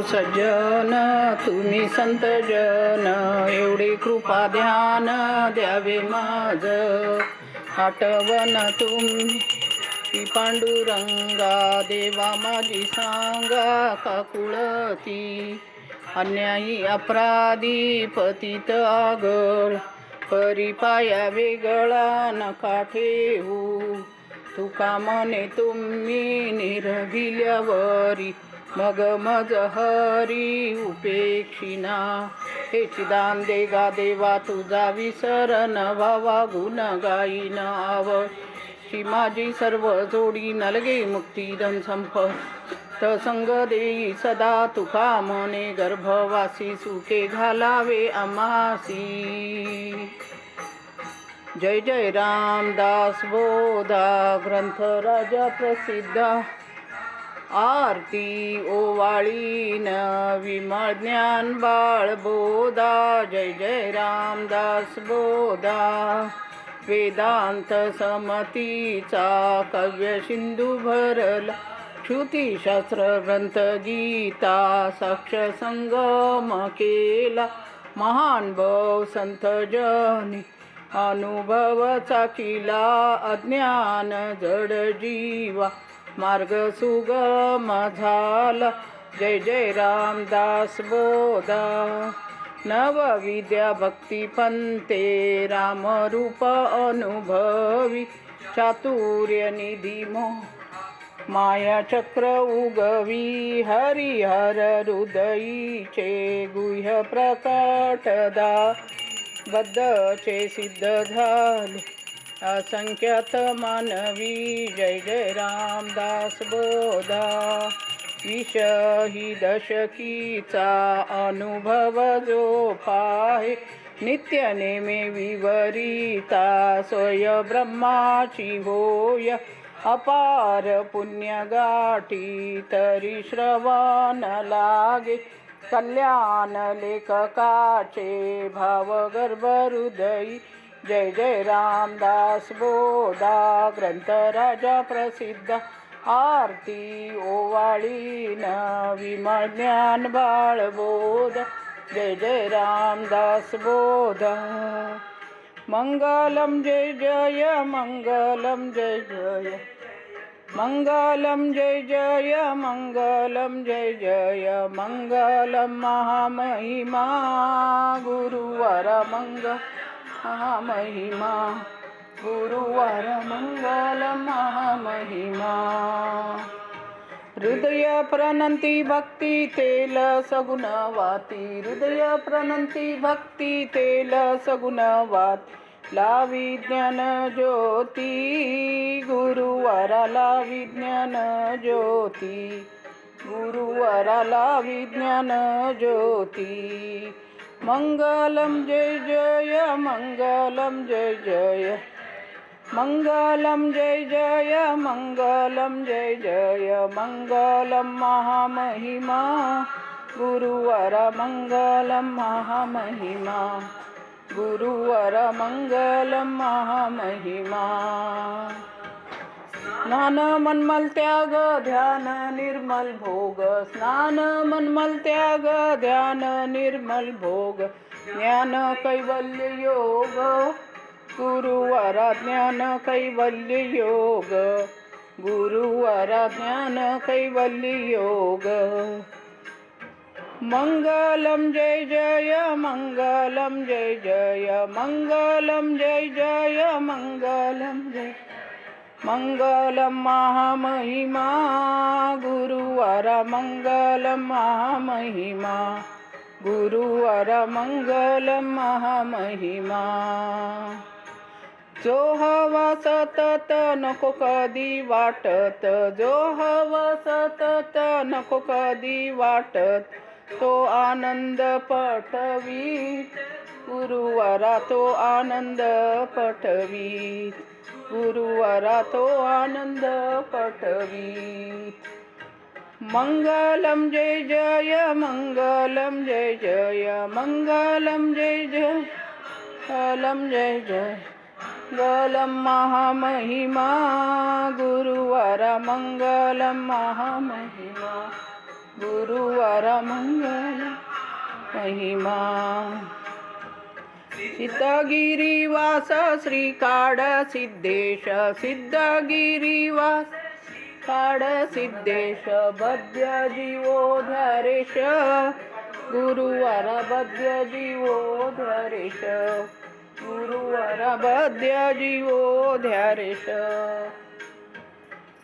सज्जन तुम्ही संत जन, एवढे कृपा ध्यान द्यावे माझ. आठवण तुम्ही पांडुरंगा, देवा माझी सांगा काकुळती. अन्यायी अपराधी पतित आगळ, परिपाया वेगळा नका ठेवू. तुका म्हणे तुम्ही निरभिल्यावरी, मग मज हरी उपेक्षिना. हे चिदान देगा देवा तुझा विसर न व्हावा, गुण गाईन आवडची माझी सर्व जोडी. नलगे मुक्ती धन संपत संग देई सदा, तुका म्हणे गर्भवासी सुखे घालावे आमासी. जय जय रामदास बोधा ग्रंथ राजा प्रसिद्ध, आरती ओवाळीन विमळ ज्ञान बाळ बोधा. जय जय रामदास बोधा वेदांत समतीचा काव्य सिंधू भरला. श्रुतीशास्त्र ग्रंथ गीता साक्ष संगम केला. महान भाव संत जनी अनुभवचा किला. अज्ञान जड जीवा मार्ग सुगम झाला. जय जय रामदास बोधा नवविद्या भक्ती पंते, रामरूप अनुभवी. चातुर्य निधी माया चक्र उगवी, हरिहर हृदयीचे गुह्य प्रकटदा. बद्धचे सिद्ध झाले असंख्यात मानवी. जय जय रामदास बोधा विषही दशकीचा अनुभव जो पाहे. नित्य नेमे विवरिता स्वय ब्रह्माची होय. अपार पुण्य गाठी तरी श्रवण लागे. कल्याण लेखकाचे भाव गर्भ हृदयी. जय जय रामदास बोधा ग्रंथ राजा प्रसिद्ध, आरती ओवाळीन विमळ ज्ञान बाळ बोध. जय जय रामदास बोधा. मंगलम जय जय मंगलम जय जय मंगलम जय जय मंगलम जय जय मंगलम. महामहिमा गुरुवार महामहिमा गुरुवार मंगल महामहिमा. हृदय प्रणंती भक्ती तेल सगुण वाती. हृदय प्रणंती भक्ती तेल सगुण वाती. लावी ज्ञान ज्योती गुरुवाराला विज्ञान ज्योती. गुरुवाराला विज्ञान ज्योती. मंगलम जय जय मंगलम जय जय मंगलम जय जय मंगलम जय जय मंगलम. महामहिमा गुरुवार मंगलम महामहिमा. गुरुवार मंगलम महामहिमा. स्नान मनमल त्याग ध्यान निर्मल भोग. स्नान मनमल त्याग ध्यान निर्मल भोग. ज्ञान कैवल्य योग गुरुवारा ज्ञान कैवल्य योग. गुरुवारा ज्ञान कैवल्य योग. मंगलम जय जय मंगलम जय जय मंगलम जय जय मंगलम जय मंगलम. महामहिमा गुरुवारा मंगलम महामहिमा. गुरुवारा मंगलम महामहिमा. जो हवा सतत नको कधी वाटत. जो हवा सतत नको कधी वाटत. तो आनंद पटवी गुरुवारा तो आनंद पटवी. गुरुवारा तो आनंद पटवी. मंगलम जय जय मंगलम जय जय मंगलम जय जय मंगलम जय जय मंगलम. महामहिमा गुरुवारा मंगलम महामहिमा. गुरुवार मंगल महिमा सिद्धगिरीवास श्रीकाड सिद्धेश सिद्धगिरीवास काड सिद्धेश बद्य जीवोद्धारेश गुरुवार बद्य जीवोद्धारेश गुरुवार बद्य जीवोद्धारेश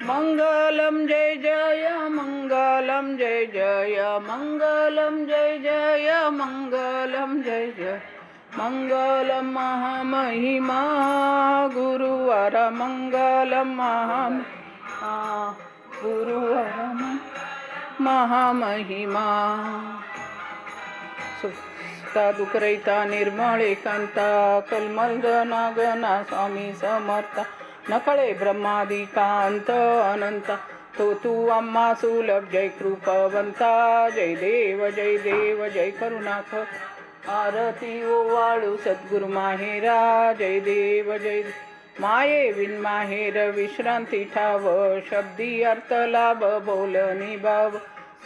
मंगलम जय जय मंगलम जय जय मंगलम जय जय मंगलम जय जय मंगलम महामहिमा गुरुवार मंगलम गुरुवार महामहिमा सुखता दुःखरहिता निर्मळ एकांता कलमलदना गणा स्वामी समर्था नकळे ब्रह्मादिकांत अनंता तो तू आम्हा सुलभ जय कृपवंता जय देव जय करुणाकर आरती ओवाळू सद्गुरु माहेरा जय देव माये विन माहेर विश्रांती ठाव शब्दी अर्थ लाभ बोल निभाव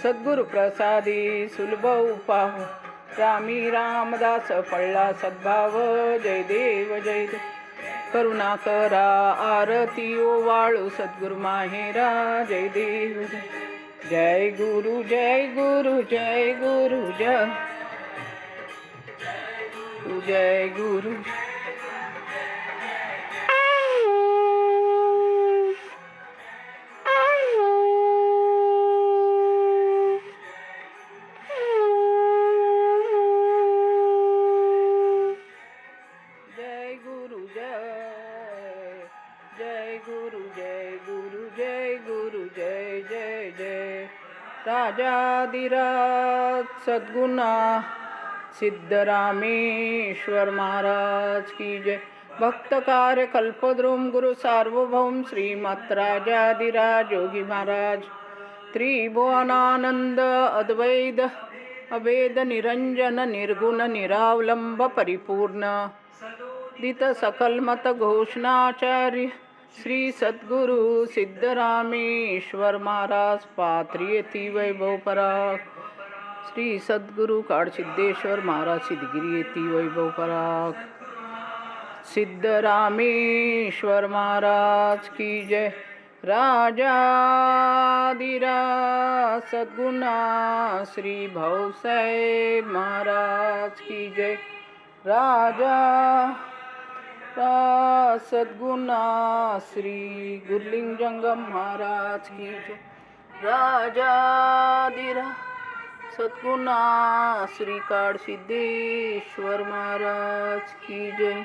सद्गुरु प्रसादी सुलभ उपाव रामी रामदास पळला सद्भाव जय देव करुणा करा आरती ओवाळू सद्गुरु माहेरा जय देव जय गुरु जय गुरु जय गुरु जय गुरु जय राजाधिराज सद्गुणा सिद्धरामेश्वर महाराज की जय भक्त कार्य कल्पद्रुम गुरु सार्वभौम श्रीमत राजाधिराज योगी महाराज त्रिभुवनानंद अद्वैत अभेद निरंजन निर्गुण निरावलंब परिपूर्ण दित सकलमत घोषणाचार्य श्री सद्गुरु सिद्धरामेश्वर महाराज पात्रियती वैभव पराग श्री सद्गुरु काडसिद्धेश्वर महाराज सिद्धगिरी येती वैभव पराग सिद्धरामेश्वर महाराज की जय राजाधिराज सद्गुणा श्री भाऊसाहेब महाराज की जय राजा सद्गुणा श्री गुरलिंग जंगम महाराज की जय राजाधिराज सद्गुणा श्री काडसिद्धेश्वर महाराज की जय।